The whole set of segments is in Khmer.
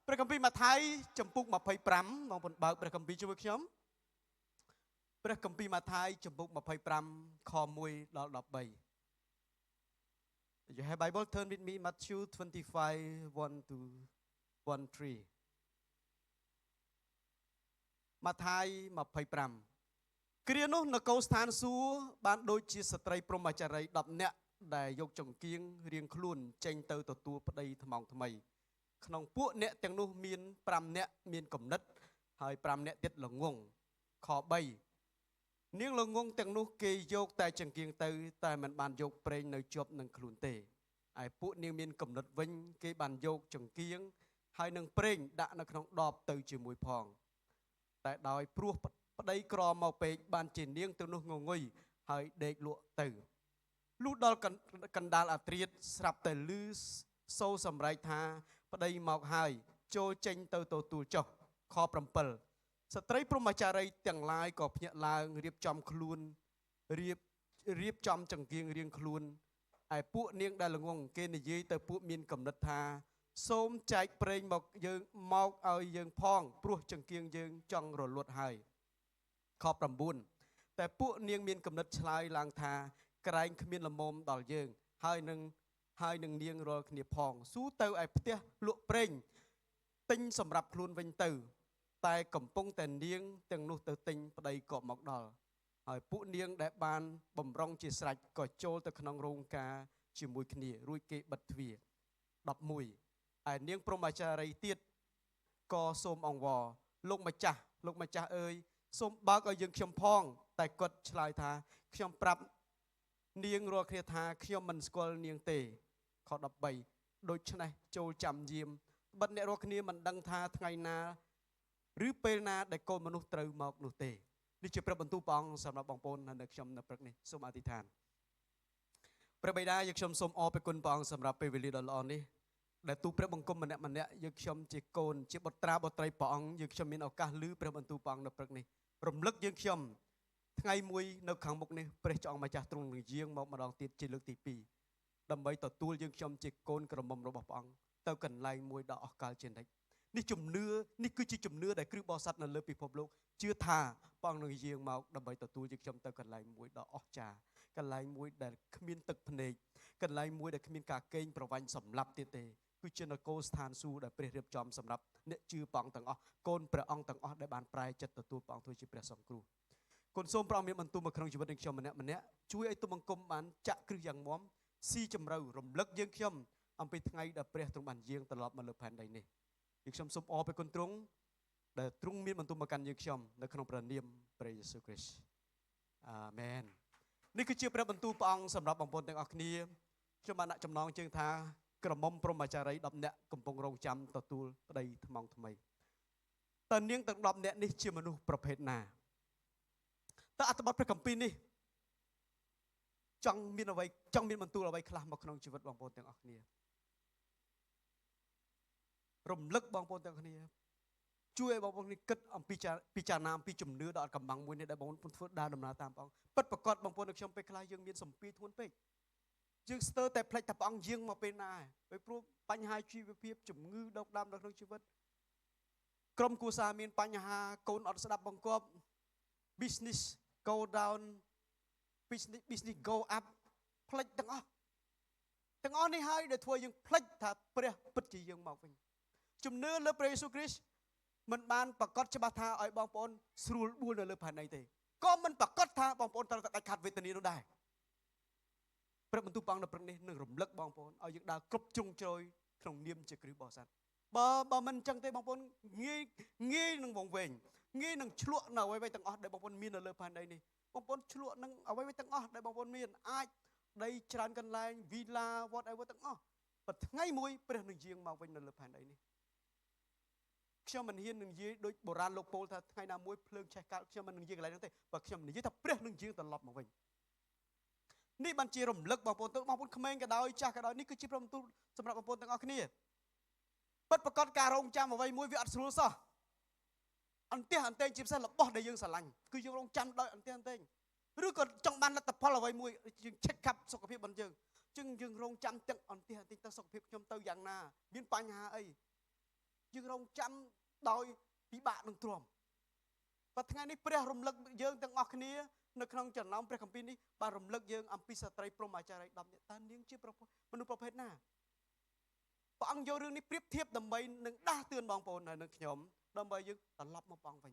ព្រះគម្ពីរម៉ាថាយចំពុក25បងប្អូនបើកព្រះគម្ពីរជួយខ្ញុំព្រះគម្ពីរម៉ាថាយចំពុក25ខ1ដល់13 You have Bible turn with me Matthew 25 1 to 13ម៉ាថាយ25គ្រានោះនគរស្ថានសួគ៌បានដូចជាស្ត្រីព្រហ្មចារី10នាក់ដែលយកចង្កៀងរៀងខ្លួនចេញទៅទទួលប្តីថ្មងថ្មីក្នុងពួកអ្នកទាំងនោះមាន5នាក់មានគំនិតហើយ5នាក់ទៀតល្ងងខ3នាងល្ងងទាំងនោះគេយកតែចង្កៀងទៅតែមិនបានយកប្រេងនៅជាប់នឹងខ្លួនទេឯពួកនាងមានគំនិតវិញគេបានយកចង្កៀងហើយនឹងប្រេងដាក់នៅក្នុងដបទៅជាមួយផងតែដោយព្រោះប្តីក្រមកពេកបានជានាងទាំងនោះងងុយហើយដេកលក់ទៅលុះដល់កណ្ដាលអាត្រៀតស្រាប់តែឮសូរសម្រែកថាប្តីមកហើយចូលចេញទៅទទួលចុះខ7ស្ត្រីព្រហ្មចារីទាំងឡាយក៏ភ្ញាក់ឡើងរៀបចំខ្លួនរៀបចំចង្កៀងរៀងខ្លួនឯពួកនាងដែលល្ងងគេនិយាយទៅពួកមានកំណត់ថាសូមចែកប្រេងមកយើងមកឲ្យយើងផងព្រោះចង្កៀងយើងចង់រលត់ហើយខ9តែពួកនាងមានកំណត់ឆ្លើយឡើងថាក្រែងគ្មានលមមដល់យើងហើយនឹងនាងរាល់គ្នាផងស៊ូទៅឯផ្ទះលក់ប្រេងទិញសម្រាប់ខ្លួនវិញទៅតែកំពុងតែនាងទាំងនោះទៅទិញប្តីក៏មកដល់ហើយពួកនាងដែលបានបំរុងជាស្រេចក៏ចូលទៅក្នុងរោងការជាមួយគ្នារួចគេបិទទ្វារ11ឯនាងព្រហ្មចារីទៀតក៏សូមអង្វរលោកម្ចាស់អើយសូមបើកឲ្យយើងខ្ញុំផងតែគាត់ឆ្លើយថាខ្ញុំប្រាប់នាងរាល់គ្នាថាខ្ញុំមិនស្គាល់នាងទេខ13ដូច្នេះចូលចាំយាមបិទអ្នករាល់គ្នាមិនដឹងថាថ្ងៃណាឬពេលណាដែលកូនមនុស្សត្រូវមកនោះទេនេះជាព្រះបន្ទូលព្រះអង្គសម្រាប់បងប្អូននៅខ្ញុំនៅព្រឹកនេះសូមអធិដ្ឋានព្រះបិតាយើងខ្ញុំសូមអរព្រគុណព្រះអង្គសម្រាប់ពេលវេលាដ៏ល្អនេះដែលទូព្រះបង្គំម្នាក់យើងខ្ញុំជាកូនជាបុត្រាបុត្រីព្រះអង្គយើងខ្ញុំមានឱកាសឮព្រះបន្ទូលព្រះអង្គនៅព្រឹកនេះរំលឹកយើងខ្ញុំថ្ងៃមួយនៅខាងមុខនេះព្រះចောင်းម្ចាស់ទ្រង់នឹងយាងមកម្ដងទៀតជាលើកទី2ដើម្បីទទួលយើងខ្ញុំជាកូនក្រមុំរបស់ព្រះអង្គទៅកន្លែងមួយដ៏អស្ចារ្យជានិច្ចនេះជំនឿនេះគឺជាជំនឿដែលគ្រឹះបរិស័ទនៅលើពិភពលោកជឿថាព្រះអង្គនឹងយាងមកដើម្បីទទួលយើងខ្ញុំទៅកន្លែងមួយដ៏អស្ចារ្យកន្លែងមួយដែលគ្មានទឹកភ្នែកកន្លែងមួយដែលគ្មានការកេងប្រវ័ញ្ចសម្លាប់ទៀតទេគឺជានគរស្ថានសួគ៌ដែលព្រះរៀបចំសម្រាប់អ្នកជឿព្រះអង្គទាំងអស់កូនព្រះអង្គទាំងអស់ដែលបានប្រែចិត្តទទួលព្រះអង្គធ្វើជាព្រះសង្គ្រោះគុណសូមព្រះអង្គមានបន្ទូលមកក្នុងជីវិតយើងខ្ញុំម្នាក់ជួយឲ្យទុំបង្គំបានចាក់គ្រឹះយ៉ាងមាំស៊ីជម្រៅរំលឹកយើងខ្ញុំអំពីថ្ងៃដែលព្រះទ្រង់បានយាងត្រឡប់មកលើផែនដីនេះយើងខ្ញុំសូមអរព្រគុណទ្រង់ដែលទ្រង់មានបន្ទូលមកកាន់យើងខ្ញុំនៅក្នុងព្រះនាមព្រះយេស៊ូវគ្រីស្ទអាមែននេះគឺជាព្រះបន្ទូលព្រះអង្គសម្រាប់បងប្អូនទាំងអស់គ្នាខ្ញុំបានដាក់ចំណងជើងថាក្រមុំព្រហ្មចារី10នាក់កំពុងរងចាំទទួលប្តីថ្មងថ្មីតើនាងទាំង10នាក់នេះជាមនុស្សប្រភេទណាតើអត្ថបទព្រះគម្ពីរនេះចង់មានបន្ទូលអ្វីខ្លះមកក្នុងជីវិតបងប្អូនទាំងអស់គ្នារំលឹកបងប្អូនទាំងគ្នាជួយឲ្យបងប្អូនគិតអំពីពិចារណាអំពីជំនឿដ៏អត់កំបាំងមួយនេះដែលបងប្អូនធ្វើដើរដំណើរតាមព្រះអង្គពិតប្រាកដបងប្អូននៅខ្ញុំពេលខ្លះយើងមានសម្ពាធធ្ងន់ពេកយើងស្ទើរតែផ្លេចថាព្រះអង្គយាងមកពេលណាពេលព្រោះបញ្ហាជីវភាពជំងឺដុកដាមនៅក្នុងជីវិតក្រុមគ្រួសារមានបញ្ហាកូនអត់ស្ដាប់បង្គាប់ business go down business go up ផ្លេចទាំងអស់នេះហើយដែលធ្វើយើងផ្លេចថាព្រះពិតជាយាងមកវិញជំនឿលើព្រះយេស៊ូវគ្រីស្ទមិនបានប្រកាសច្បាស់ថាឲ្យបងប្អូនស្រួលបួលនៅលើផែនដីទេក៏មិនប្រកាសថាបងប្អូនត្រូវតែដាច់ខាតវេទនានោះដែរព្រះបន្ទូលព្រះអង្គនៅព្រឹកនេះនឹងរំលឹកបងប្អូនឲ្យយើងដើរគ្រប់ជ្រុងជ្រោយក្នុងនាមជាគ្រឹះបរិស័ទបើមិនអញ្ចឹងទេបងប្អូនងាយនឹងវង្វេងងាយនឹងឆ្លក់នៅអ្វីៗទាំងអស់ដែលបងប្អូនមាននៅលើផែនដីនេះបងប្អូនឆ្លក់នឹងអ្វីៗទាំងអស់ដែលបងប្អូនមានអាចដីច្រើនកន្លែង villa whatever ទាំងអស់ប៉ុន្តែថ្ងៃមួយព្រះនឹងយាងមកវិញនៅលើផែនដីនេះខ្ញុំមិនហ៊ាននឹងនិយាយដូចបុរាណលោកពោលថាថ្ងៃណាមួយភ្លើងឆេះកាត់ខ្ញុំមិននឹងនិយាយកន្លែងនោះទេបើខ្ញុំនិយាយថាព្រះនឹងយាងត្រឡប់មកវិញនេះបានជារំលឹកបងប្អូនទៅបងប្អូនក្មេងក៏ដោយចាស់ក៏ដោយនេះគឺជាព្រះបន្ទូលសម្រាប់បងប្អូនទាំងអស់គ្នាពិតប្រាកដការរងចាំអ្វីមួយវាអត់ស្រួលសោះអន្ទះអន្ទែងជាពិសេសរបស់ដែលយើងស្រឡាញ់គឺយើងរងចាំដោយអន្ទះអន្ទែងឬក៏ចង់បានលទ្ធផលអ្វីមួយយើង check up សុខភាពរបស់យើងរងចាំទាំងអន្ទះអន្ទែងទៅសុខភាពខ្ញុំទៅយ៉ាងណាមានបញ្ហាអីយើង យើងរងចាំដោយពិបាកនឹងទ្រាំបើថ្ងៃនេះព្រះរំលឹកយើងទាំងអស់គ្នានៅក្នុងចំណោមព្រះគម្ពីរនេះបានរំលឹកយើងអំពីស្ត្រីព្រហ្មចារី10នាក់តើនាងជាមនុស្សប្រភេទណាព្រះអង្គយករឿងនេះប្រៀបធៀបដើម្បីនឹងដាស់តឿនបងប្អូនហើយនឹងខ្ញុំដើម្បីយើងត្រឡប់មកបងវិញ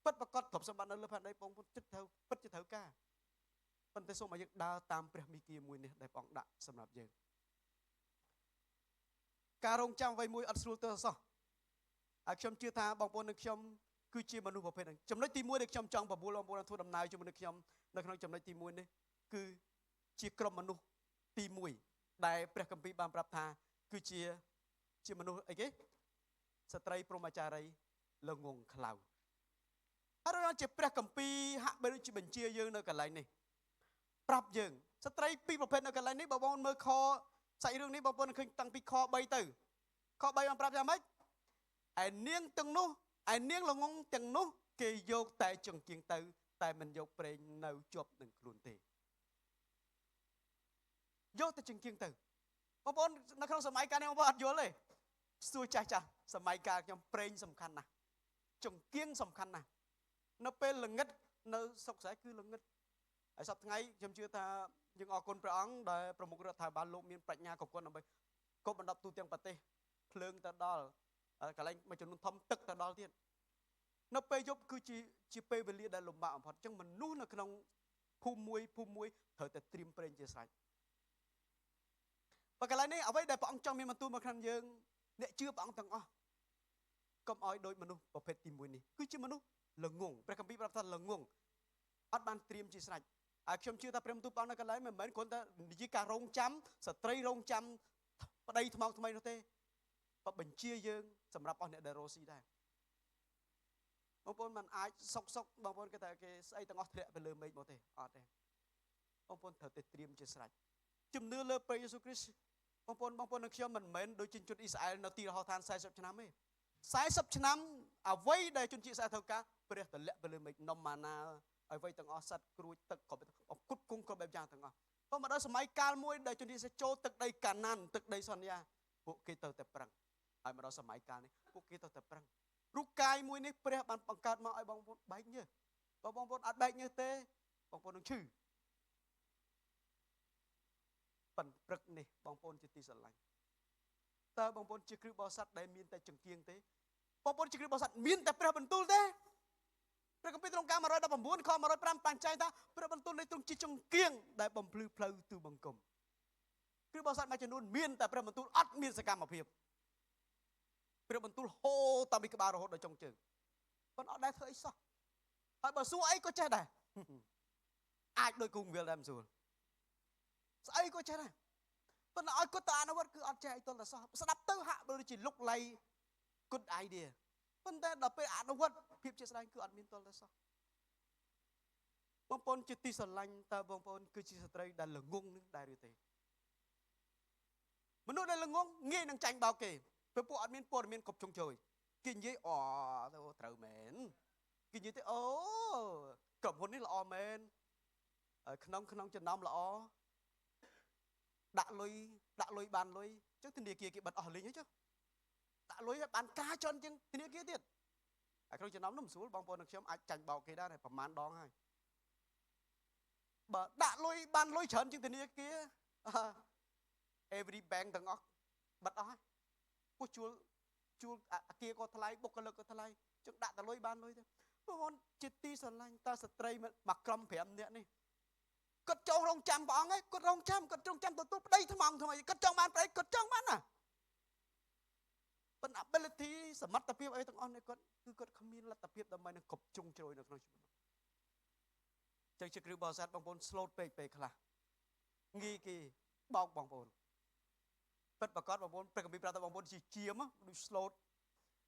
ពិតប្រាកដទ្រព្យសម្បត្តិនៅលើផែនដីបងប្អូនចិត្តត្រូវពិតជាត្រូវការប៉ុន្តែសូមឲ្យយើងដើរតាមព្រះមីគាមួយនេះដែលព្រះអង្គដាក់សម្រាប់យើងការរងចាំអ្វីមួយអត់ស្រួលទៅសោះហើយខ្ញុំជឿថាបងប្អូននិងខ្ញុំគឺជាមនុស្សប្រភេទហ្នឹងចំណុចទី1ដែលខ្ញុំចង់បបួលបងប្អូនធ្វើដំណើរជាមួយនឹងខ្ញុំនៅក្នុងចំណុចទី1នេះគឺជាក្រុមមនុស្សទី1ដែលព្រះគម្ពីរបានប្រាប់ថាគឺជាមនុស្សអីគេស្ត្រីព្រហ្មចារីល្ងងខ្លៅហើយដល់ជាព្រះគម្ពីរហាក់បីដូចជាបញ្ជាយើងនៅកន្លែងនេះប្រាប់យើងស្ត្រីពីរប្រភេទនៅកន្លែងនេះបងប្អូនមើលខសាច់រឿងនេះបងប្អូនឃើញតាំងពីខ3ទៅខ3បានប្រាប់យ៉ាងម៉េចឯនាងទាំងនោះឯនាងល្ងងទាំងនោះគេយកតែចង្គៀងទៅតែមិនយកប្រេងនៅជាប់នឹងខ្លួនទេយកតែចង្គៀងទៅបងប្អូននៅក្នុងសម័យកាលនេះបងប្អូនអត់យល់ទេសួរចាស់សម័យកាលខ្ញុំប្រេងសំខាន់ណាស់ចង្គៀងសំខាន់ណាស់នៅពេលល្ងិតនៅសុកស្រែគឺល្ងិតហើយសប្តាហ៍ថ្ងៃខ្ញុំជឿថាយើងអរគុណព្រះអង្គដែលប្រមុខរដ្ឋាភិបាលលោកមានប្រាជ្ញាគ្រប់គ្រាន់ដើម្បីគប់បណ្ដប់ទូទាំងប្រទេសភ្លើងទៅដល់កន្លែងមួយចំនួនធំទឹកទៅដល់ទៀតនៅពេលយប់គឺជាពេលវេលាដែលលំបាកបំផុតអញ្ចឹងមនុស្សនៅក្នុងភូមិមួយត្រូវតែត្រៀមប្រេងជាស្រេចបើកន្លែងនេះអ្វីដែលព្រះអង្គចង់មានបន្ទូលមកក្នុងយើងអ្នកជឿព្រះអង្គទាំងអស់កុំឲ្យដូចមនុស្សប្រភេទទី1នេះគឺជាមនុស្សល្ងងព្រះគម្ពីរប្រាប់ថាល្ងងអត់បានត្រៀមជាស្រេចហើយខ្ញុំជឿថាព្រះបន្ទូលព្រះអង្គនៅកន្លែងមិនមែនគ្រាន់តែនិយាយការរងចាំស្ត្រីរងចាំប្តីថ្មថ្មីនោះទេបើបញ្ជាយើងសម្រាប់អស់អ្នកដែលរស់ស៊ីដែរបងប្អូនមិនអាចសុកបងប្អូនគេថាគេស្អីទាំងអស់ធ្លាក់ទៅលើមេឃមកទេអត់ទេបងប្អូនត្រូវតែត្រៀមជាស្រេចជំនឿលើព្រះយេស៊ូវគ្រីស្ទបងប្អូននិងខ្ញុំមិនមែនដូចជនជាតិអ៊ីស្រាអែលនៅទីរហោឋាន40ឆ្នាំទេ40ឆ្នាំអ្វីដែលជនជាតិអ៊ីស្រាអែលត្រូវការព្រះទម្លាក់ទៅលើមេឃនំម៉ាណាអ្វីទាំងអស់សត្វគ្រួចទឹកក៏អគុតគង់គ្រប់បែបយ៉ាងទាំងអស់ប៉ុន្តែមកដល់សម័យកាលមួយដែលជនជាតិចូលទឹកដីកាណានទឹកដីសន្យាពួកគេទៅតែប្រឹងហើយមកដល់សម័យកាលនេះពួកគេទៅតែប្រឹងរូបកាយមួយនេះព្រះបានបង្កើតមកឲ្យបងប្អូនបែកញើសបើបងប្អូនអត់បែកញើសទេបងប្អូននឹងឈឺប៉ុន្តែព្រឹកនេះបងប្អូនជាទីស្រឡាញ់តើបងប្អូនជាគ្រីស្ទបរិស័ទដែលមានតែចង្គៀងទេបងប្អូនជាគ្រីស្ទបរិស័ទមានតែព្រះបន្ទូលទេព្រះគម្ពីរទ្រង់ការ119ខ105បញ្ជាក់ថាព្រះបន្ទូលនៃទ្រង់ជាចង្គៀងដែលបំភ្លឺផ្លូវទូបង្គំគ្រីស្ទបរិស័ទមួយចំនួនមានតែព្រះបន្ទូលអត់មានសកម្មភាពព្រះបន្ទូលហូរតាមពីក្បាលរហូតដល់ចុងជើងប៉ុន្តែអត់ដែលធ្វើអីសោះហើយបើសួរអីក៏ចេះដែរអាចដោយគង់វិលដែរមិនស្រួលស្អីក៏ចេះដែរប៉ុន្តែឲ្យគាត់ទៅអនុវត្តគឺអត់ចេះអីទល់តែសោះស្ដាប់ទៅហាក់ដូចជាលុកលៃ good idea ប៉ុន្តែដល់ពេលអនុវត្តភាពជាស្ដែងគឺអត់មានទល់តែសោះបងប្អូនជាទីស្រឡាញ់តើបងប្អូនគឺជាស្ត្រីដែលល្ងងនឹងដែរឬទេមនុស្សដែលល្ងងងាយនឹងចាញ់បោកគេព្រោះពួកអត់មានព័ត៌មានគ្រប់ជ្រុងជ្រោយគេនិយាយត្រូវមែនគេនិយាយទៅក្រុមហ៊ុននេះល្អមែនក្នុងចំណោមល្អដាក់លុយបានលុយអញ្ចឹងធនាគារគេបិទអស់លីងហើយចុះដាក់លុយឲ្យបានការច្រើនជាងធនាគារទៀតហើយក្នុងចំណោមនោះមិនស្រួលបងប្អូននិងខ្ញុំអាចចាញ់បោកគេដែរប្រហែលដងហើយបើដាក់លុយបានលុយច្រើនជាងធនាគារ every bank ទាំងអស់បិទអស់ហើយពោះជួលអាគារក៏ថ្លៃបុគ្គលិកក៏ថ្លៃចឹងដាក់តែលុយបានលុយទៅបងប្អូនជាទីស្រឡាញ់តើស្ត្រីមកក្រុម5នាក់នេះគាត់ចង់រងចាំព្រះអង្គឯងគាត់រងចាំគាត់ចង់ចាំទទួលប្តីថ្មងថ្មីគាត់ចង់បានប្តីគាត់ចង់បានណាប៉ុន្តែ ability សមត្ថភាពអីទាំងអស់នេះគាត់គឺគាត់គ្មានលទ្ធភាពដើម្បីនឹងគ្រប់ជ្រុងជ្រោយនៅក្នុងជីវិតចឹងជាគ្រូបរិស័ទបងប្អូន slot ពេកខ្លះងាយគេបោកបងប្អូនពិតប្រកបបងប្អូនព្រះគម្ពីរប្រាប់ថាបងប្អូនជាជាមដូច slot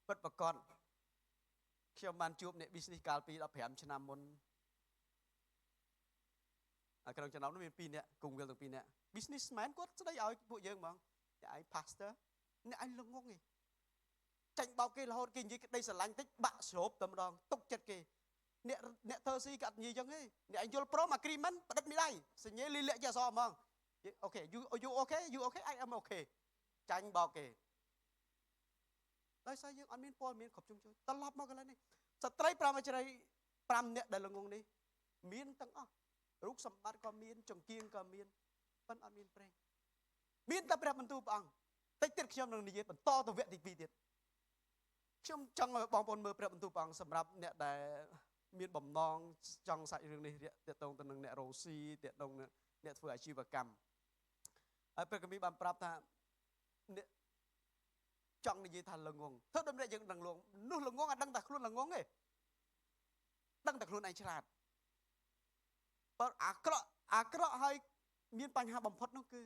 ពិតប្រកបខ្ញុំបានជួបអ្នក business កាលពី15ឆ្នាំមុនក្នុងចំណោមនោះមាន2នាក់គង់វិលទាំង2នាក់ businessman គាត់ស្ដីឲ្យពួកយើងហ្មងតែឯង pastor អ្នកឯងល្ងងឯងចាញ់បោកគេរហូតគេនិយាយក្តីស្រឡាញ់តិចបាក់ស្រូបតែម្ដងទុកចិត្តគេអ្នកធ្វើស៊ីក៏អត់និយាយចឹងទេអ្នកឯងយល់ព្រម agreement បដិបមីដៃសញ្ញាលីលាក់ជាអសហ្មងអូខេ you okay I am okay ចាញ់បោកគេ ដោយសារយើងអត់មានពលមានគ្រប់ជុំជួយត្រឡប់មកកន្លែងនេះស្ត្រី5អច្ឆរិយ5នាក់ដែលល្ងងនេះមានទាំងអស់រូបសម្បត្តិក៏មានចង្គៀងក៏មានប៉ុន្តែអត់មានប្រេងមានតែព្រះបន្ទូលព្រះអង្គតិចទៀតខ្ញុំនឹងនិយាយបន្តទៅវគ្គទី2ទៀតខ្ញុំចង់ឲ្យបងប្អូនមើលព្រះបន្ទូលព្រះអង្គសម្រាប់អ្នកដែលមានបំណងចង់សាច់រឿងនេះទាក់ទងទៅនឹងអ្នករ៉ូស៊ីទាក់ទងនឹងអ្នកធ្វើអាជីវកម្មហើយព្រះគម្ពីរបានប្រាប់ថាអ្នកចង់និយាយថាល្ងងធ្វើដូចម្នាក់យើងដឹងល្ងងនោះល្ងងអត់ដឹងតែខ្លួនល្ងងទេដឹងតែខ្លួនឯងឆ្លាតបើអាក្រក់ហើយមានបញ្ហាបំផុតនោះគឺ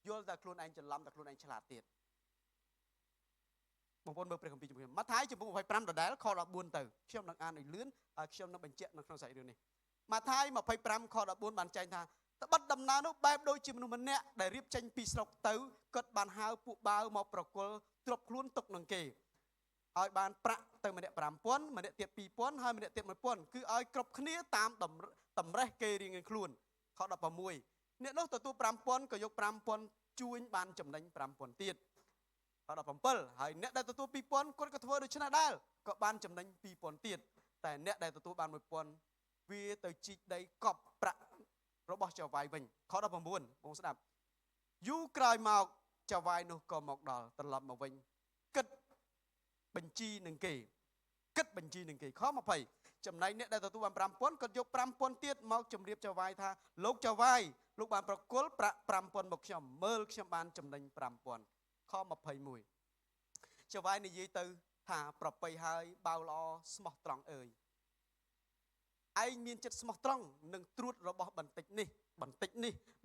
យល់តែខ្លួនឯងច្រឡំតែខ្លួនឯងឆ្លាតទៀតបងប្អូនមើលព្រះគម្ពីរជាមួយម៉ាថាយចំពោះ25ដដែលខ14ទៅខ្ញុំនឹងអានឲ្យលឿនហើយខ្ញុំនឹងបញ្ជាក់នៅក្នុងសាច់រឿងនេះម៉ាថាយ25ខ14បានចែងថាត្បិតដំណើរនោះបែបដូចជាមនុស្សម្នាក់ដែលរៀបចេញពីស្រុកទៅគាត់បានហៅពួកបាវមកប្រគល់ទ្រព្យខ្លួនទុកនឹងគេឲ្យបានប្រាក់ទៅម្នាក់5000ម្នាក់ទៀត2000ហើយម្នាក់ទៀត1000គឺឲ្យគ្រប់គ្នាតាមតម្រេះគេរៀងៗខ្លួនខ16អ្នកនោះទទួល5000ក៏យក5000ជួញបានចំណេញ5000ទៀតខ17ហើយអ្នកដែលទទួល2000គាត់ក៏ធ្វើដូច្នេះដែរក៏បានចំណេញ2000ទៀតតែអ្នកដែលទទួលបាន1000វាទៅជីកដីកប់ប្រាក់របស់ចៅវាយវិញខ19បងស្ដាប់យូរក្រោយមកចៅវាយនោះក៏មកដល់ត្រឡប់មកវិញគិតបញ្ជីនឹងគេខ20ចំណែកអ្នកដែលទទួលបាន5000គាត់យក5000ទៀតមកជម្រាបចៅវាយថាលោកចៅវាយលោកបានប្រគល់ប្រាក់5000មកខ្ញុំមើលខ្ញុំបានចំណេញ5000ខ21ចៅវាយនិយាយទៅថាប្រពៃហើយបាវល្អស្មោះត្រង់អើយឯងមានចិត្តស្មោះត្រង់នឹងត្រួតរបស់បន្តិចនេះ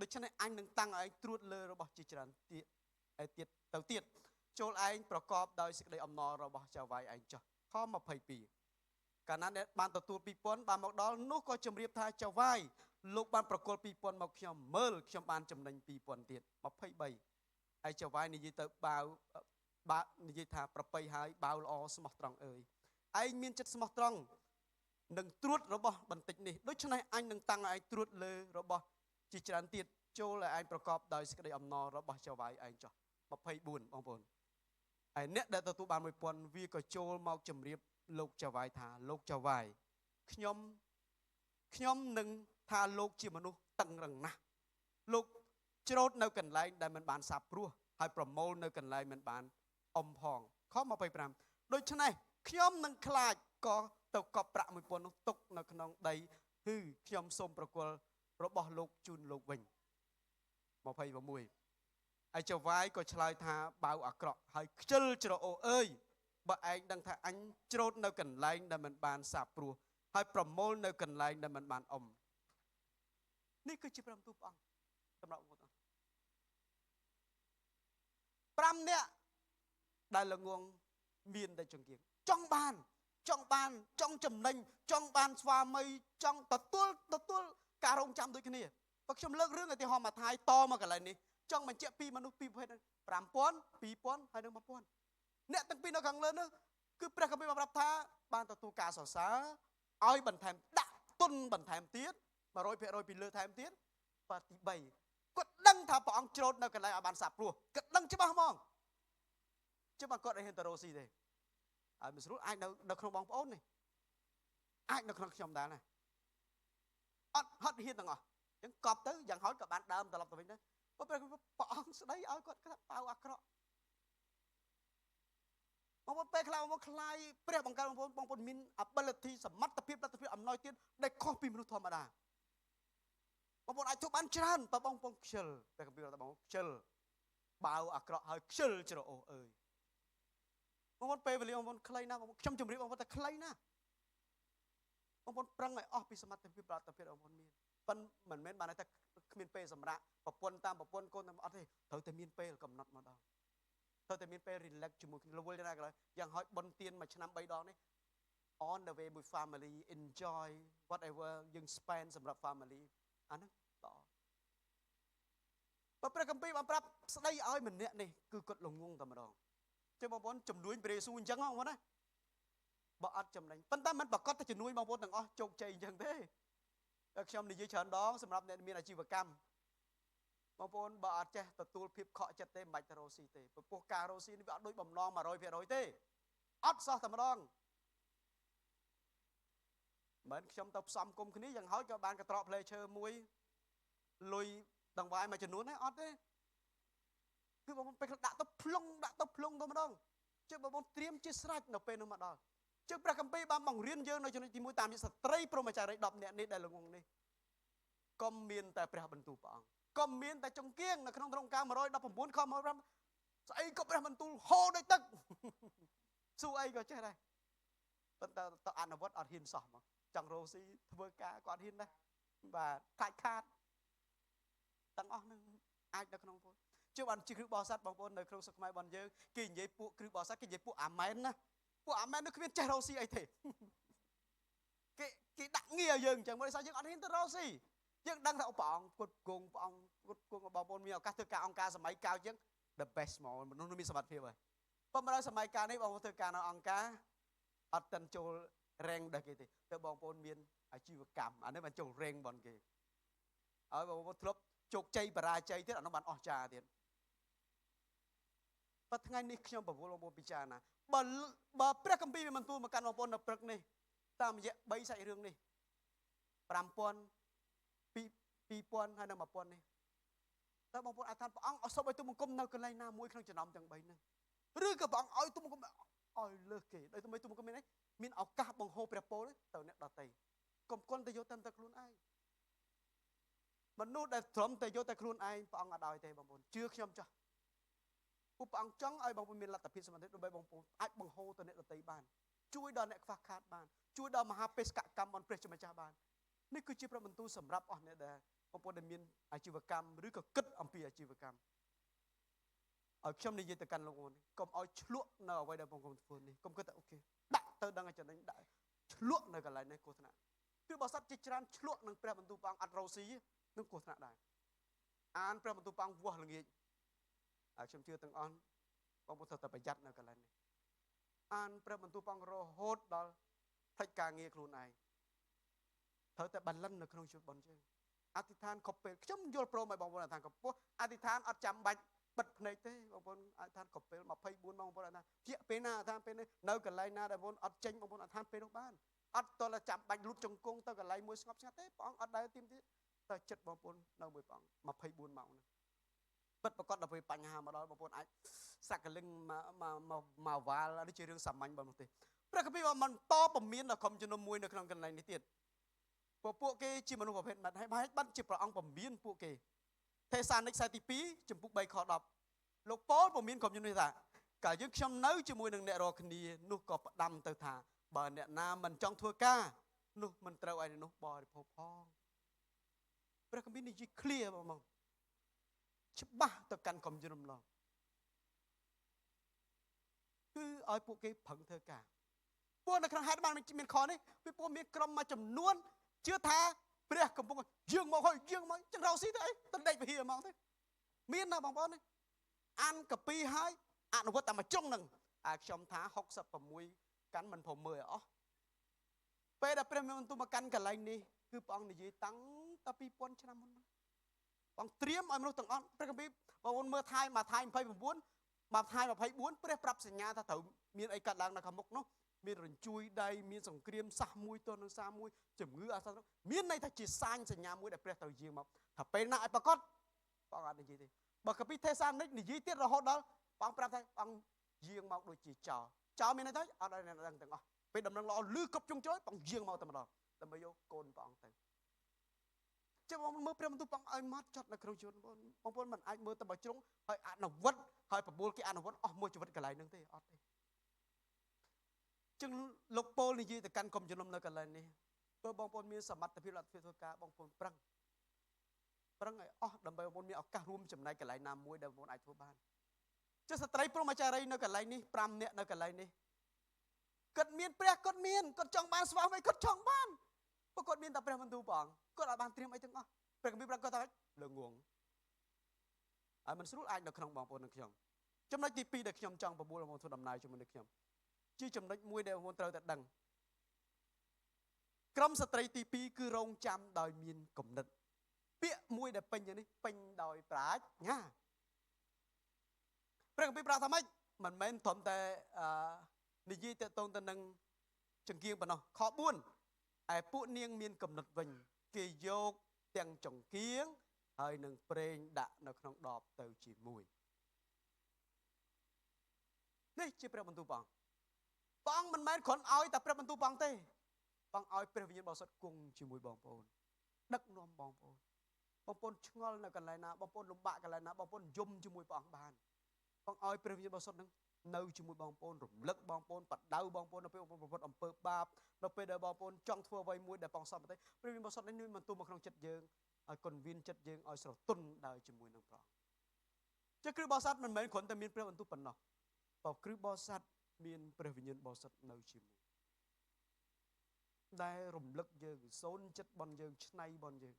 ដូច្នេះអញនឹងតាំងឲ្យឯងត្រួតលើរបស់ជាច្រើនទៀតចូលឯងប្រកបដោយសេចក្តីអំណររបស់ចៅវាយឯងចុះខ22កាលណាអ្នកបានទទួល2000បានមកដល់នោះក៏ជម្រាបថាចៅវាយលោកបានប្រគល់2000មកខ្ញុំមើលខ្ញុំបានចំណេញ2000ទៀត23ហើយចៅវាយនិយាយទៅបាវនិយាយថាប្រពៃហើយបាវល្អស្មោះត្រង់អើយឯងមានចិត្តស្មោះត្រង់នឹងត្រួតរបស់បន្តិចនេះដូច្នេះអញនឹងតាំងឲ្យឯងត្រួតលើរបស់ជាច្រើនទៀតចូលឲ្យឯងប្រកបដោយសេចក្តីអំណររបស់ចៅវាយឯងចុះ24បងប្អូនហើយអ្នកដែលទទួលបាន1000វាក៏ចូលមកជម្រាបលោកចៅវាយថាលោកចៅវាយខ្ញុំនឹងថាលោកជាមនុស្សតឹងរឹងណាស់លោកច្រូតនៅកន្លែងដែលមិនបានសាបព្រោះហើយប្រមូលនៅកន្លែងមិនបានអ៊ំផងខ25ដូច្នេះខ្ញុំនឹងខ្លាចក៏ទៅកប់ប្រាក់1000នោះទុកនៅក្នុងដីគឺខ្ញុំសូមប្រគល់របស់លោកជូនលោកវិញ26ហើយចៅវាយក៏ឆ្លើយថាបាវអាក្រក់ហើយខ្ជិលច្រអូសអើយបើឯងដឹងថាអញច្រូតនៅកន្លែងដែលមិនបានសាបព្រោះហើយប្រមូលនៅកន្លែងដែលមិនបានអ៊ំនេះគឺជាព្រះបន្ទូលព្រះអង្គសម្រាប់បងប្អូន5នាក់ដែលល្ងងមានតែចង្គៀងចង់ចំណេញចង់បានស្វាមីចង់ទទួលការរងចាំដូចគ្នាបើខ្ញុំលើករឿងឧទាហរណ៍មកថាយតមកកន្លែងនេះចង់បញ្ជាក់ពីមនុស្សពីរប្រភេទ5000 2000ហើយនឹង1000អ្នកទាំងពីរនៅខាងលើនោះគឺព្រះគម្ពីរបានប្រាប់ថាបានទទួលការសរសើរឲ្យបន្ថែមដាក់ទុនបន្ថែមទៀត100%ពីលើថែមទៀតបាទទី3គាត់ដឹងថាព្រះអង្គច្រូតនៅកន្លែងឲ្យបានសាបព្រោះគាត់ដឹងច្បាស់ហ្មងច្បាស់គាត់ឲ្យហ៊ានទៅរកស៊ីទេហើយមិនស្រួលអាចនៅក្នុងបងប្អូននេះអាចនៅក្នុងខ្ញុំដែរណាអត់ហ៊ានទាំងអស់អញ្ចឹងកប់ទៅយ៉ាងហោចក៏បានដើមត្រឡប់ទៅវិញដែរព្រះអង្គស្ដីឲ្យគាត់ប៉ៅអាក្រក់បងប្អូនពេលខ្លះមកខ្លាយព្រះបង្កើតបងប្អូនមាន ability សមត្ថភាពលទ្ធភាពអំណោយទានដែលខុសពីមនុស្សធម្មតាបងប្អូនអាចធ្វើបានច្រើនបើបងប្អូនខ្ជិលព្រះគម្ពីរថាបងប្អូនខ្ជិលបាវអាក្រក់ហើយខ្ជិលច្រអូសអើយបងប្អូនពេលវេលាបងប្អូនខ្លីណាស់ខ្ញុំជម្រាបបងប្អូនថាខ្លីណាស់បងប្អូនប្រឹងឲ្យអស់ពីសមត្ថភាពប្រតិភិបបងប្អូនមានប៉ុន្តែមិនមែនបានតែគ្មានពេលសម្រាប់ប្រពន្ធតាមកូនតាមអត់ទេត្រូវតែមានពេលកំណត់មកដល់ត្រូវតែមានពេល relax ជាមួយគ្នារវល់ទៅណាក៏ដោយយ៉ាងហោចបុណ្យទានមួយឆ្នាំ3ដងនេះ on the way with family enjoy whatever យើង spend សម្រាប់ family អាហ្នឹងល្អបើព្រះគម្ពីរបានប្រាប់ស្ដីឲ្យម្នាក់នេះគឺគាត់ល្ងងតែម្ដងចឹងបងប្អូនជំនួយព្រះយេស៊ូវអញ្ចឹងបងប្អូនណាបើអត់ចំណេញប៉ុន្តែមិនប្រកាសតែជំនួយបងប្អូនទាំងអស់ជោគជ័យអញ្ចឹងទេតែខ្ញុំនិយាយច្រើនដងសម្រាប់អ្នកមានអាជីវកម្មបងប្អូនបើអត់ចេះទទួលភាពខកចិត្តទេមិនបាច់ទៅរកស៊ីទេព្រោះការរកស៊ីនេះវាអត់ដូចបំណង 100% ទេ អត់សោះតែម្ដងមិនខ្ញុំទៅផ្សំគុំគ្នាយ៉ាងហោចក៏បានកត្រកផ្លែឈើមួយលុយដង្វាយមួយចំនួនហ្នឹងអត់ទេគឺបងប្អូនពេលដាក់ទៅផ្លុងទៅម្ដងជិះបងប្អូនត្រៀមជាស្រេចនៅពេលនោះមកដល់ជើងព្រះគម្ពីរបានបង្រៀនយើងនៅចំណុចទី1តាមរយៈស្ត្រីព្រហ្មចារី10នាក់នេះដែលល្ងងនេះកុំមានតែព្រះបន្ទូលព្រះអង្គកុំមានតែចង្គៀងនៅក្នុងត្រង់ការ119ខ15ស្អីក៏ព្រះបន្ទូលហូរដូចទឹកសួរអីក៏ចេះដែរប៉ុន្តែទៅអនុវត្តអត់ហ៊ានសោះមកចង់រស់ស៊ីធ្វើការក៏អត់ហ៊ានដែរបាទខ្លាចខាតទាំងអស់នឹងអាចនៅក្នុងពុទ្ធជឿបានជាគ្រឹះបរិស័ទបងប្អូននៅក្នុងស្រុកខ្មែរបានយើងគេនិយាយពួកគ្រឹះបរិស័ទគេនិយាយពួកអាមែនណាពួកអាមែននោះគ្មានចេះរស់ស៊ីអីទេគេដាក់ងារយើងអញ្ចឹងមកដោយសារយើងអត់ហ៊ានទៅរស់ស៊ីយើងដឹងថាព្រះអង្គគុតគង់ព្រះអង្គគុតគង់បងប្អូនមានឱកាសធ្វើការអង្គការសម័យកាលយើង the best ហ្មងមនុស្សនោះមានសមត្ថភាពហើយប៉ុន្តែសម័យកាលនេះបងប្អូនធ្វើការនៅអង្គការអត់ទាន់ចូល rank ដែរគេទេទៅបងប្អូនមានអាជីវកម្មអានេះបានចូល rank បងគេហើយបងប្អូនធ្លាប់ជោគជ័យបរាជ័យទៀតអានោះបានអស្ចារ្យទៀតប៉ុន្តែថ្ងៃនេះខ្ញុំប្រមូលបងប្អូនពិចារណាបើព្រះគម្ពីរមានបន្ទូលមកកាន់បងប្អូននៅព្រឹកនេះតាមរយៈ3សាច់រឿងនេះ5000 2000ហើយនៅ1000នេះតើបងប្អូនអាចថាព្រះអង្គអត់សូវឲ្យទុំបង្គំនៅកន្លែងណាមួយក្នុងចំណោមទាំង3ហ្នឹងឬក៏ព្រះអង្គឲ្យទុំបង្គំឲ្យលើសគេដោយទុំបង្គំមានឱកាសបង្ហូរព្រះពរទៅអ្នកដទៃកុំគន់ទៅយកតែខ្លួនឯងមនុស្សដែលត្រឹមតែយកតែខ្លួនឯងព្រះអង្គអត់ឲ្យទេបងប្អូនជឿខ្ញុំចាស់ពួកព្រះអង្គចង់ឲ្យបងប្អូនមានលទ្ធភាពសមត្ថភាពដើម្បីបងប្អូនអាចបង្ហូរទៅអ្នកដទៃបានជួយដល់អ្នកខ្វះខាតបានជួយដល់មហាបេសកកម្មរបស់ព្រះជាម្ចាស់បាននេះគឺជាព្រះបន្ទូលសម្រាប់អស់អ្នកដែលបងប្អូនដែលមានអាជីវកម្មឬក៏គិតអំពីអាជីវកម្មឲ្យខ្ញុំនិយាយទៅកាន់លោកអូនកុំឲ្យឆ្លក់នៅអ្វីដែលបងប្អូនធ្វើនេះកុំគិតថាអូខេដាក់ទៅដឹងឲ្យចំណេញដាក់ឆ្លក់នៅកន្លែងនេះគ្រោះថ្នាក់គឺបើសិនជាច្រើនឆ្លក់នឹងព្រះបន្ទូលព្រះអង្គអត់រោស៊ីនឹងគ្រោះថ្នាក់ដែរអានព្រះបន្ទូលព្រះអង្គវាស់ល្ងាចហើយខ្ញុំជឿទាំងអស់បងប្អូនត្រូវតែប្រយ័ត្ននៅកន្លែងនេះអានព្រះបន្ទូលព្រះអង្គរហូតដល់ផ្លេចការងារខ្លួនឯងត្រូវតែបានលិននៅក្នុងជីវិតរបស់យើងអធិដ្ឋានគ្រប់ពេលខ្ញុំយល់ព្រមឲ្យបងប្អូនអធិដ្ឋានកម្ពស់អធិដ្ឋានអត់ចាំបាច់បិទភ្នែកទេបងប្អូនអធិដ្ឋានគ្រប់ពេល24ម៉ោងបងប្អូនអធិដ្ឋានជាពេលណាអធិដ្ឋានពេលនេះនៅកន្លែងណាដែលបងប្អូនអត់ចេញបងប្អូនអធិដ្ឋានពេលនោះបានអត់តលចាំបាច់លូតជង្គង់ទៅកន្លែងមួយស្ងប់ស្ងាត់ទេព្រះអង្គអត់ដែលទីមទៀតតែចិត្តបងប្អូននៅមួយព្រះអង្គ24ម៉ោងហ្នឹងពិតប្រកបដល់ពេលបញ្ហាមកដល់បងប្អូនអាចសក្កលិងមកវ៉ាល់នេះជារឿងសាមញ្ញបងប្អូនទេព្រះគម្ពីរមិនតពមៀនដល់ក្រុមជំនុំមួយនៅក្នុងកន្លែងនេះទៀតពួកគេជាមនុស្សប្រភេទម៉េចហើយបាត់ជាព្រះអង្គពមៀនពួកគេទេសានិកខ្សែទី2ចំពុក3ខ10លោកប៉ូលពមៀនក្រុមជំនុំនេះថាកាលយើងខ្ញុំនៅជាមួយនឹងអ្នករាល់គ្នានោះក៏ផ្ដាំទៅថាបើអ្នកណាមិនចង់ធ្វើការនោះមិនត្រូវឲ្យនោះបរិភោគផងព្រះគម្ពីរនិយាយ clear បងប្អូនច្បាស់ទៅកាន់ក្រុមជំនុំឡងគឺឲ្យពួកគេប្រឹងធ្វើការពួកនៅក្នុងហេតុបានមានខនេះពីពួកមានក្រុមមួយចំនួនជឿថាព្រះកំពុងយើងមកហើយយើងមកចឹងរកស៊ីទៅអីទៅដេកវិហារហ្មងទេមានណាបងប្អូននេះអានកពីហើយអនុវត្តតែមួយជ្រុងហ្នឹងខ្ញុំថា66កាន់មិនព្រមមើលឲ្យអស់ពេលដែលព្រះមានបន្ទូលមកកាន់កន្លែងនេះគឺព្រះអង្គនិយាយតាំងតែ2000ឆ្នាំមុនមកព្រះអង្គត្រៀមឲ្យមនុស្សទាំងអស់ព្រះគម្ពីរបងប្អូនមើលថៃមកថៃ29មកថៃ24ព្រះប្រាប់សញ្ញាថាត្រូវមានអីកាត់ឡើងនៅខាងមុខនោះមានរញ្ជួយដៃមានសង្គ្រាមសាសមួយទល់នឹងសាសមួយជំងឺអាសន្នមានន័យថាជាសាញសញ្ញាមួយដែលព្រះត្រូវយាងមកថាពេលណាឲ្យប្រកបបងអត់និយាយទេបើកាពីទេសានិកនិយាយទៀតរហូតដល់បងប្រាប់ថាបងយាងមកដូចជាចោលមានន័យថាអត់ឲ្យអ្នកដឹងទាំងអស់ពេលដំណឹងល្អលឺកប់ជុំជ្រោយបងយាងមកតែម្ដងដើម្បីយកកូនព្រះអង្គទៅចាំបងមើលព្រះបន្ទូលព្រះអង្គឲ្យមកចត់នៅក្នុងជីវិតបងប្អូនមិនអាចមើលតែបើជ្រុងហើយអនុវត្តហើយប្រមូលគេអនុវត្តអស់មួយជីវិតកន្លែងហ្នឹងទេអត់ទេចឹងលោកប៉ូលនិយាយទៅកាន់ក្រុមជំនុំនៅកន្លែងនេះបើបងប្អូនមានសមត្ថភាពលទ្ធភាពធ្វើការបងប្អូនប្រឹងឲ្យអស់ដើម្បីបងប្អូនមានឱកាសរួមចំណែកកន្លែងណាមួយដែលបងប្អូនអាចធ្វើបានចុះស្ត្រីព្រហ្មចារីនៅកន្លែងនេះ5នាក់នៅកន្លែងនេះគាត់មានព្រះគាត់មានគាត់ចង់បានស្វាមីគាត់ចង់បានព្រោះគាត់មានតែព្រះបន្ទូលព្រះអង្គគាត់អាចបានត្រៀមអីទាំងអស់ព្រះគម្ពីរប្រាប់គាត់ថាលើងងហើយមិនស្រួលអាចនៅក្នុងបងប្អូននឹងខ្ញុំចំណុចទី2ដែលខ្ញុំចង់ប្រមូលបងប្អូនធ្វើដំណើរជាមួយនឹងខ្ញុំជាចំណុចមួយដែលបងប្អូនត្រូវតែដឹងក្រុមស្ត្រីទី2គឺរងចាំដោយមានគំនិតពាក្យមួយដែលពេញយ៉ាងនេះពេញដោយប្រាជ្ញាព្រះគម្ពីរប្រាប់ថាម៉េចមិនមែនត្រឹមតែ និយាយតើតងទៅនឹងចង្គៀងប៉ុណ្ណោះខ4ឯពួកនាងមានកំណត់វិញគេយកទាំងចង្គៀងហើយនឹងប្រេងដាក់នៅក្នុងដបទៅជាមួយនេះជាព្រះបន្ទូលព្រះអង្គមិនមែនគ្រាន់ឲ្យតែព្រះបន្ទូលព្រះអង្គទេព្រះអង្គឲ្យព្រះវិញ្ញាណបរិសុទ្ធគង់ជាមួយបងប្អូនដឹកនាំបងប្អូនឆ្ងល់នៅកន្លែងណាបងប្អូនលំបាកកន្លែងណាបងប្អូនយំជាមួយព្រះអង្គបានព្រះអង្គឲ្យព្រះវិញ្ញាណបរិសុទ្ធនឹងនៅជាមួយបងប្អូនរំលឹកបងប្អូនបដៅបងប្អូននៅពេលបងប្អូនប្រព្រឹត្តអំពើបាបនៅពេលដែលបងប្អូនចង់ធ្វើអ្វីមួយដែលបងសមទេព្រះវិញ្ញាណបរិសុទ្ធនេះបន្ទូលមកក្នុងចិត្តយើងឲ្យកុនវិនចិត្តយើងឲ្យស្រទន់ដើរជាមួយនឹងព្រះអង្គជាគ្រឹះបរិស័ទមិនមែនគ្រាន់តែមានព្រះបន្ទូលប៉ុណ្ណោះបើគ្រឹះបរិស័ទមានព្រះវិញ្ញាណបរិសុទ្ធនៅជាមួយដែលរំលឹកយើងសូនចិត្តបនយើងឆ្នៃបនយើង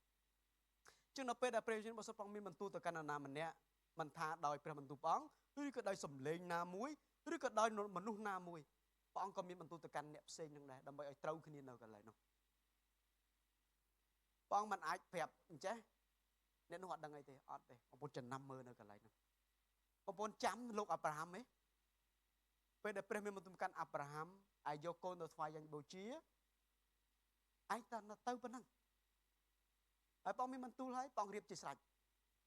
ចឹងនៅពេលដែលព្រះវិញ្ញាណបរិសុទ្ធព្រះអង្គមានបន្ទូលទៅកាន់នរណាម្នាក់មិនថាដោយព្រះបន្ទូលព្រះអង្គឬក៏ដោយសំឡេងណាមួយឬក៏ដោយមនុស្សណាមួយព្រះអង្គក៏មានបន្ទូលទៅកាន់អ្នកផ្សេងនឹងដែរដើម្បីឲ្យត្រូវគ្នានៅកន្លែងនោះព្រះអង្គមិនអាចប្រាប់អញ្ចេះអ្នកនោះអត់ដឹងអីទេអត់ទេបងប្អូនចំណាំមើលនៅកន្លែងនោះបងប្អូនចាំលោកអាប់រ៉ាហាំទេពេលដែលព្រះមានបន្ទូលកាន់អាប់រ៉ាហាំឲ្យយកកូនទៅថ្វាយយ៉ាងបូជាឯងតែទៅប៉ុណ្ណឹងហើយព្រះមានបន្ទូលឲ្យព្រះរៀបជាស្រេច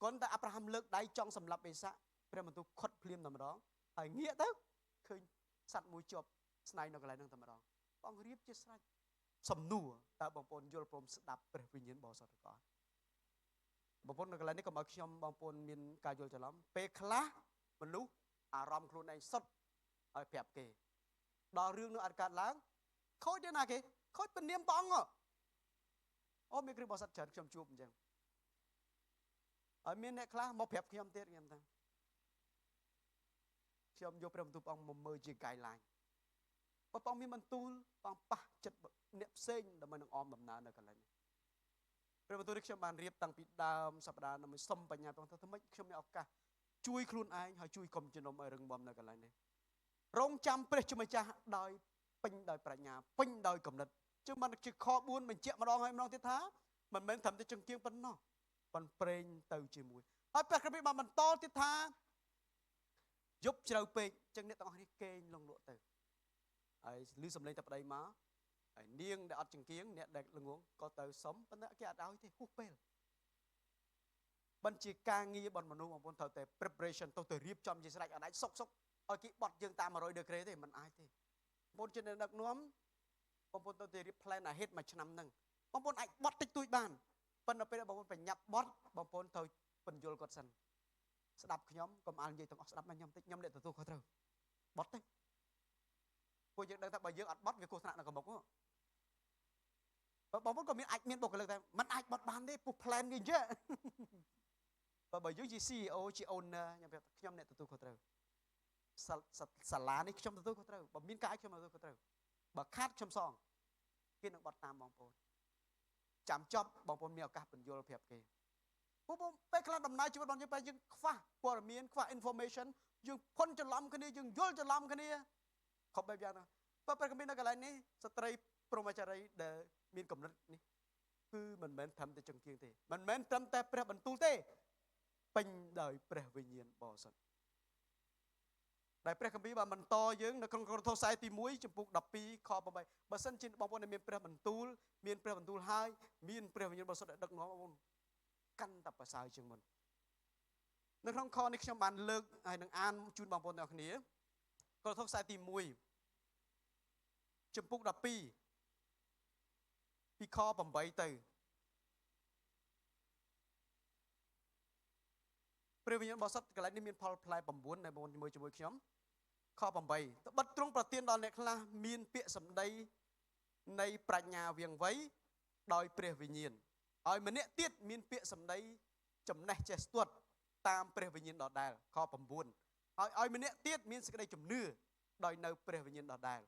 គ្រាន់តែអាប់រ៉ាហាំលើកដៃចង់សម្លាប់អេសាព្រះបន្ទូលខត់ភ្លាមតែម្ដងហើយងាកទៅឃើញសត្វមួយជាប់ស្នៃនៅកន្លែងហ្នឹងតែម្ដងព្រះរៀបជាស្រេចសំណួរតើបងប្អូនយល់ព្រមស្ដាប់ព្រះវិញ្ញាណបរិសុទ្ធឬក៏អត់បងប្អូននៅកន្លែងនេះកុំឲ្យខ្ញុំបងប្អូនមានការយល់ច្រឡំពេលខ្លះមនុស្សអារម្មណ៍ខ្លួនឯងសុទ្ធឲ្យប្រាប់គេដល់រឿងនោះអត់កើតឡើងខូចទេណាគេខូចពនាមព្រះអង្គអូមានគ្រឹះបរិសុទ្ធច្រើនខ្ញុំជួបអញ្ចឹងហើយមានអ្នកខ្លះមកប្រាប់ខ្ញុំទៀតខ្ញុំថាខ្ញុំយកព្រះបន្ទូលព្រះអង្គមកមើលជា guideline បើព្រះអង្គមានបន្ទូលព្រះអង្គប៉ះចិត្តអ្នកផ្សេងដើម្បីនឹងអមដំណើរនៅកន្លែងនេះព្រះបន្ទូលនេះខ្ញុំបានរៀបតាំងពីដើមសប្តាហ៍ដើម្បីសុំបញ្ញាព្រះអង្គថាធ្វើម៉េចខ្ញុំមានឱកាសជួយខ្លួនឯងហើយជួយកុំជំនុំឲ្យរឹងមាំនៅកន្លែងនេះរងចាំព្រះជាម្ចាស់ដោយពេញដោយប្រាជ្ញាពេញដោយគំនិតជើងបានជាខ4បញ្ជាក់ម្ដងហើយម្ដងទៀតថាមិនមែនត្រឹមតែចង្គៀងប៉ុណ្ណោះប៉ុនប្រេងទៅជាមួយហើយព្រះគម្ពីរបានបន្តទៀតថាយប់ជ្រៅពេកចឹងអ្នកទាំងអស់គ្នាគេងលងលក់ទៅហើយឮសំឡេងតែប្តីមកហើយនាងដែលអត់ចង្គៀងអ្នកដែលល្ងងក៏ទៅសុំប៉ុន្តែគេអត់ឲ្យទេហួសពេលបញ្ជាការងារបនមនុស្សបងប្អូនត្រូវតែ preparation ទៅរៀបចំជាស្រេចអត់អាចសុកឲ្យគេបត់យើងតាម100ដឺក្រេទេមិនអាចទេបងប្អូនជាអ្នកដឹកនាំបងប្អូនទៅរៀប plan ahead មួយឆ្នាំហ្នឹងបងប្អូនអាចបត់តិចតួចបានប៉ុន្តែពេលបងប្អូនបញ្ញាប់បត់បងប្អូនត្រូវបញ្យល់គាត់សិនស្ដាប់ខ្ញុំកុំអាលនិយាយទាំងអស់ស្ដាប់មកខ្ញុំតិចខ្ញុំអ្នកទទួលខុសត្រូវបត់ទេពួកយើងដឹងថាបើយើងអត់បត់វាគ្រោះថ្នាក់នៅកមុខបងប្អូនក៏មានអាចមានបុគ្គលិកតែមិនអាចបត់បានទេពុះ plan វាអញ្ចឹងបើយើងជា CEO ជា owner ខ្ញុំអ្នកទទួលខុសត្រូវសាលានេះខ្ញុំទទួលខុសត្រូវបើមានការខ្ញុំទទួលខុសត្រូវបើខាតខ្ញុំសងគេនឹងបត់តាមបងប្អូនចាំចប់បងប្អូនមានឱកាសបញ្យល់ប្រាប់គេបងប្អូនពេលខ្លះដំណើរជីវិតរបស់យើងពេលយើងខ្វះព័ត៌មានខ្វះ information យើងភ័ន្តច្រឡំគ្នាយើងយល់ច្រឡំគ្នាគ្រប់បែបយ៉ាងណាបើព្រះគម្ពីរនៅកន្លែងនេះស្ត្រីព្រហ្មចារីដែលមានកំណត់នេះគឺមិនមែនត្រឹមតែចង្គៀងទេមិនមែនត្រឹមតែព្រះបន្ទូលទេពេញដោយព្រះវិញ្ញាណបរិសុទ្ធដែលព្រះគម្ពីរបានបន្តយើងនៅក្នុងកូរិនថូសខ្សែទី1ចំពុក12ខ8បើសិនជាបងប្អូនមានព្រះបន្ទូលហើយមានព្រះវិញ្ញាណបរិសុទ្ធដែលដឹកនាំបងប្អូនកាន់តែប្រសើរជាងមុននៅក្នុងខនេះខ្ញុំបានលើកហើយនឹងអានជូនបងប្អូនទាំងអស់គ្នាកូរិនថូសខ្សែទី1ចំពុក12ពីខ8ទៅព្រះវិញ្ញាណបរិសុទ្ធកន្លែងនេះមានផលផ្លែ9ដែលបងប្អូនមើលជាមួយខ្ញុំខ8ត្បិតទ្រង់ប្រទានដល់អ្នកខ្លះមានពាក្យសម្ដីនៃប្រាជ្ញាវាងវៃដោយព្រះវិញ្ញាណឲ្យម្នាក់ទៀតមានពាក្យសម្ដីចំណេះចេះស្ទាត់តាមព្រះវិញ្ញាណដដែលខ9ឲ្យម្នាក់ទៀតមានសេចក្តីជំនឿដោយនៅព្រះវិញ្ញាណដដែល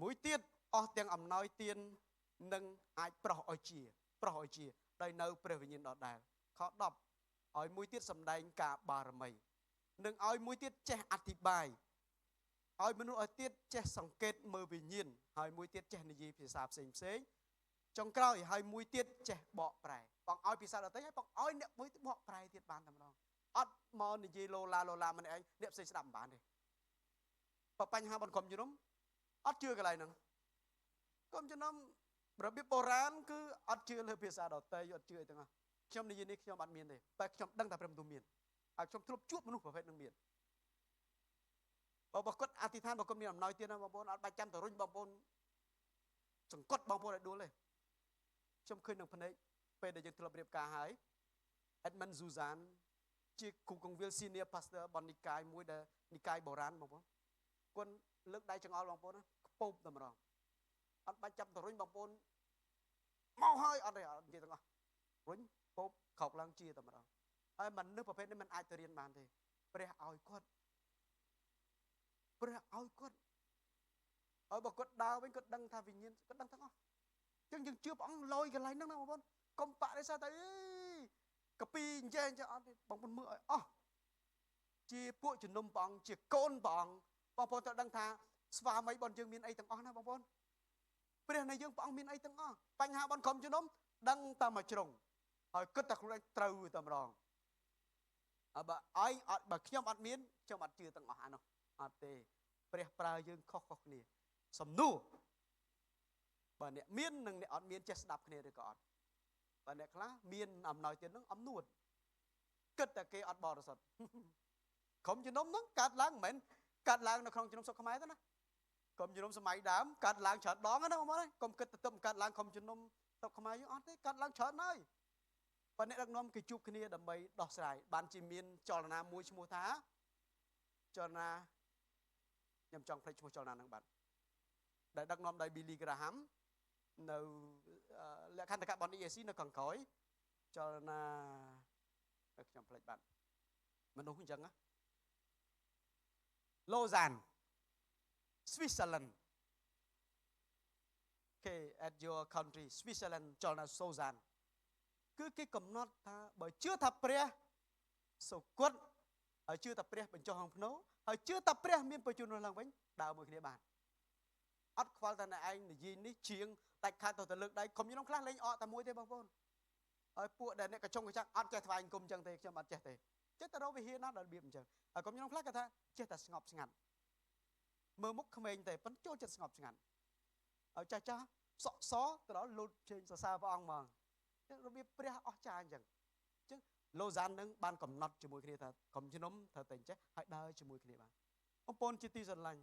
មួយទៀតអស់ទាំងអំណោយទាននឹងអាចប្រោះឲ្យជាដោយនៅព្រះវិញ្ញាណដដែលខ10ឲ្យមួយទៀតសម្ដែងការបារមីនិងឲ្យមួយទៀតចេះអធិប្បាយឲ្យមនុស្សឲ្យទៀតចេះសង្កេតមើលវិញ្ញាណហើយមួយទៀតចេះនិយាយភាសាផ្សេងចុងក្រោយឲ្យមួយទៀតចេះបកប្រែបងឲ្យភាសាដទៃហើយបងឲ្យអ្នកមួយបកប្រែទៀតបានតែម្ដងអត់មកនិយាយលោឡាម្នាក់ឯងអ្នកផ្សេងស្ដាប់មិនបានទេបើបញ្ហាបងក្រុមជំនុំ អត់ជឿកន្លែងហ្នឹងកុំចំណុំរបៀបបុរាណគឺអត់ជឿលើភាសាដទៃអត់ជឿអីទាំងអស់ខ្ញុំនិយាយនេះខ្ញុំអត់មានទេតែខ្ញុំដឹងតែព្រះបន្ទូលមានហើយខ្ញុំធ្លាប់ជួបមនុស្សប្រភេទហ្នឹងមានបើគាត់អធិដ្ឋានបើគាត់មានអំណោយទៀតណាបងប្អូនអត់បាច់ចាំទៅរុញបងប្អូនសង្កត់បងប្អូនឲ្យដួលទេខ្ញុំឃើញនឹងភ្នែកពេលដែលយើងធ្លាប់រៀបការហើយ Edmund Zuzan ជាគ្រូកងវិល Senior Pastor បណ្ឌនិកាយមួយដែលនិកាយបុរាណបងប្អូនគាត់លើកដៃចង្អុលបងប្អូនណាខ្ពប់តែម្ដងអត់បាច់ចាំទៅរុញបងប្អូនមកហើយអត់ទេអត់និយាយទាំងអស់រុញពប់ខោកឡើងជាតែម្ដងហើយមនុស្សប្រភេទនេះមិនអាចទៅរៀនបានទេព្រះឲ្យគាត់ព្រះឲ្យគាត់ហើយបើគាត់ដើរវិញគាត់ដឹងថាវិញ្ញាណគាត់ដឹងទាំងអស់អញ្ចឹងយើងជឿព្រះអង្គលយកន្លែងហ្នឹងណាបងប្អូនកុំបដិសេធទៅកាពីអញ្ចឹងអត់ទេបងប្អូនមើលឲ្យអស់ជាពួកជំនុំព្រះអង្គជាកូនព្រះអង្គបងប្អូនត្រូវដឹងថាស្វាមីបងយើងមានអីទាំងអស់ណាបងប្អូនព្រះនៃយើងព្រះអង្គមានអីទាំងអស់បញ្ហាបងក្រុមជំនុំដឹងតែមួយជ្រុងហើយគិតតែខ្លួនឯងត្រូវតែម្ដងបើខ្ញុំអត់មានខ្ញុំអត់ជឿទាំងអស់អានោះអត់ទេព្រះប្រើយើងខុសគ្នាសំណួរបើអ្នកមាននិងអ្នកអត់មានចេះស្ដាប់គ្នាឬក៏អត់បើអ្នកខ្លះមានអំណោយទៀតនឹងអំនួតគិតតែគេអត់បរិសុទ្ធក្រុមជំនុំហ្នឹងកាត់ឡើងមិនមែនកាត់ឡើងនៅក្នុងជំនុំសុខខ្មែរទេណាក្រុមជំនុំសម័យដើមកាត់ឡើងច្រើនដងណាបងប្អូនកុំគិតទៅកាត់ឡើងក្រុមជំនុំសុខខ្មែរយើងអត់ទេកាត់ឡើងច្រើនហើយបើអ្នកដឹកនាំគេជួបគ្នាដើម្បីដោះស្រាយបានជាមានចលនាមួយឈ្មោះថាចលនាខ្ញុំចង់ភ្លេចឈ្មោះចលនាហ្នឹងបាទដែលដឹកនាំដោយ Billy Graham នៅលក្ខន្តិកៈបណ្ឌិត EAC នៅខាងក្រោយចលនាខ្ញុំភ្លេចបាទមនុស្សអញ្ចឹងណា Lausanne Switzerland okay at your country Switzerland ចលនា Lausanne គឺគេកំណត់ថាបើជឿថាព្រះសុគតហើយជឿថាព្រះបញ្ចុះក្នុងភ្នោហើយជឿថាព្រះមានបញ្ជនរស់ឡើងវិញដើរមួយគ្នាបានអត់ខ្វល់តែអ្នកឯងនិយាយនេះជាងដាច់ខាតទៅលើកដៃកុំខ្ញុំខ្លះលេងអកតែមួយទេបងប្អូនហើយពួកដែលអ្នកកញ្ចុងកញ្ចាំងអត់ចេះថ្វាយអង្គមអញ្ចឹងទេខ្ញុំអត់ចេះទេចេះតែរកវិហារណាដល់របៀបអញ្ចឹងហើយកុំខ្ញុំខ្លះគាត់ថាចេះតែស្ងប់ស្ងាត់មើលមុខក្មេងទេប៉ុន្តែចូលចិត្តស្ងប់ស្ងាត់ហើយចាស់ចាស់សក់សទៅដល់លូតជើងសរសើរព្រះអង្គហ្មងរបៀបព្រះអស្ចារ្យអញ្ចឹងឡូហ្សាននឹងបានកំណត់ជាមួយគ្នាថាកុំជំនុំត្រូវតែចេះហើយដើរជាមួយគ្នាបានបងប្អូនជាទីស្រឡាញ់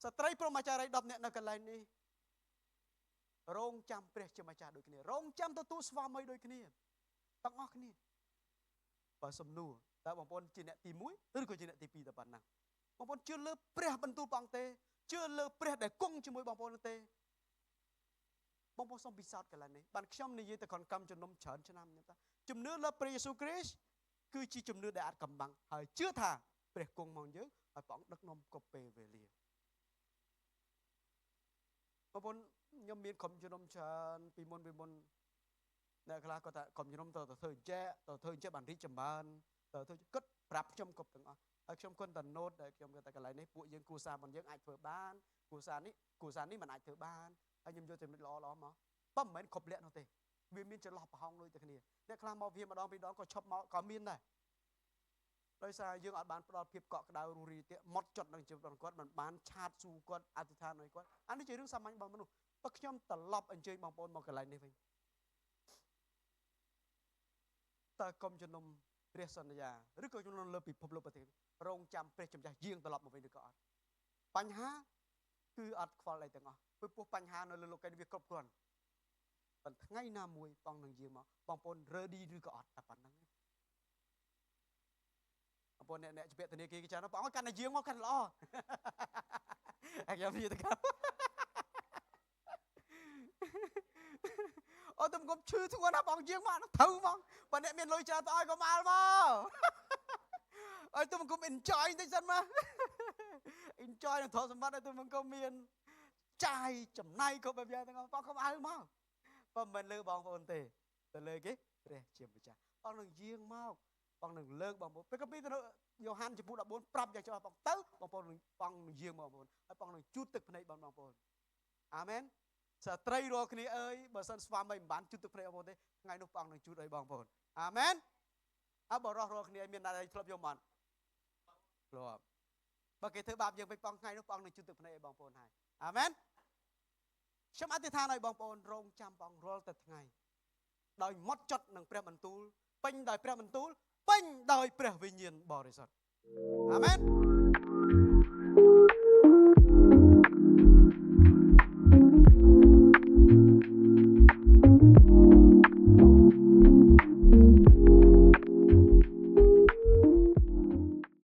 ស្ត្រីព្រហ្មចារី10នាក់នៅកន្លែងនេះរងចាំព្រះជាម្ចាស់ដូចគ្នារងចាំទទួលស្វាមីដូចគ្នាទាំងអស់គ្នាបើសំណួរតើបងប្អូនជាអ្នកទី1ឬក៏ជាអ្នកទី2តែប៉ុណ្ណាបងប្អូនជឿលើព្រះបន្ទូលព្រះអង្គទេជឿលើព្រះដែលគង់ជាមួយបងប្អូនទេបងប្អូនសូមពិសោធន៍កន្លែងនេះបានខ្ញុំនិយាយទៅក្នុងកម្មជំនុំច្រើនឆ្នាំខ្ញុំថាជំនឿលើព្រះយេស៊ូវគ្រីស្ទគឺជាជំនឿដែលអាចកំបាំងហើយជឿថាព្រះគង់មកយើងហើយព្រះអង្គដឹកនាំគ្រប់ពេលវេលាបងប្អូនខ្ញុំមានក្រុមជំនុំច្រើនពីមុនអ្នកខ្លះគាត់ថាក្រុមជំនុំទៅធ្វើអញ្ចេះទៅធ្វើអញ្ចេះបានរីកចម្រើនទៅធ្វើគិតប្រាប់ខ្ញុំគ្រប់ទាំងអស់ហើយខ្ញុំគាត់តែ note ដែលខ្ញុំគាត់តែកន្លែងនេះពួកយើងគ្រួសាររបស់យើងអាចធ្វើបានគ្រួសារនេះមិនអាចធ្វើបានហើយខ្ញុំយកចំណុចល្អមកប៉ុន្តែមិនមែនគ្រប់លក្ខនោះទេវាមានចន្លោះប្រហោងដូចតែគ្នាអ្នកខ្លះមកវាម្ដងពីរដងក៏ឈប់មកក៏មានដែរដោយសារយើងអត់បានផ្ដល់ភាពកក់ក្ដៅរស់រាយទៀតម៉ត់ចត់នឹងជីវិតរបស់គាត់មិនបានឆាតស៊ូគាត់អធិដ្ឋានឲ្យគាត់អានេះជារឿងសាមញ្ញរបស់មនុស្សបើខ្ញុំត្រឡប់អញ្ជើញបងប្អូនមកកន្លែងនេះវិញតើកុំជំនុំព្រះសន្យាឬក៏ជំនុំលើពិភពលោកប្រទេសរងចាំព្រះចម្ចាស់យាងត្រឡប់មកវិញឬក៏អត់បញ្ហាគឺអត់ខ្វល់អីទាំងអស់ព្រោះបញ្ហានៅលើលោកនេះវាគ្រប់គ្រាន់ប៉ុន្តែថ្ងៃណាមួយបងនឹងយាងមកបងប្អូន ready ឬក៏អត់តែប៉ុណ្្នឹងបងប្អូនអ្នកជាពាក់ធនាគារគេចាបងអើកាន់តែយាងមកកាន់ល្អហើយខ្ញុំនិយាយទៅគាត់អូតែខ្ញុំឈឺធ្ងន់ណាបងយាងមកត្រូវហ្មងបើអ្នកមានលុយច្រើនទៅឲ្យកុំអាល់មកឲ្យទុំគុំ enjoy តិចសិនមក enjoy នឹងទ្រព្យសម្បត្តិឲ្យទុំគុំមានចាយចំណាយគ្រប់បែបយ៉ាងទាំងអស់បងកុំអាល់មកបើមិនលើបងប្អូនទេទៅលើគេព្រះជាម្ចាស់បងនឹងយាងមកបងនឹងលើកបងប្អូនពេលក៏ពីទៅយ៉ូហានចំពោះ14ប្រាប់យ៉ាងច្បាស់បងទៅបងប្អូននឹងបងនឹងយាងមកបងប្អូនហើយបងនឹងជូតទឹកភ្នែកបងប្អូនអាមែនស្ត្រីរាល់គ្នាអើយបើសិនស្វាមីមិនបានជូតទឹកភ្នែកបងប្អូនទេថ្ងៃនោះបងនឹងជូតឲ្យបងប្អូនអាមែនអើបើរស់រាល់គ្នាមានអ្នកឯងធ្លាប់យកមកធ្លាប់ បើគេធ្វើបាបយើងពេញផងថ្ងៃនោះព្រះអង្គនឹងជួយទឹកភ្នែកឲ្យបងប្អូនហើយអាមែនខ្ញុំអធិដ្ឋានឲ្យបងប្អូនរងចាំព្រះអង្គរាល់តែថ្ងៃដោយម៉ត់ចត់នឹងព្រះបន្ទូលពេញដោយព្រះបន្ទូលពេញដោយព្រះវិញ្ញាណបរិសុទ្ធអាមែន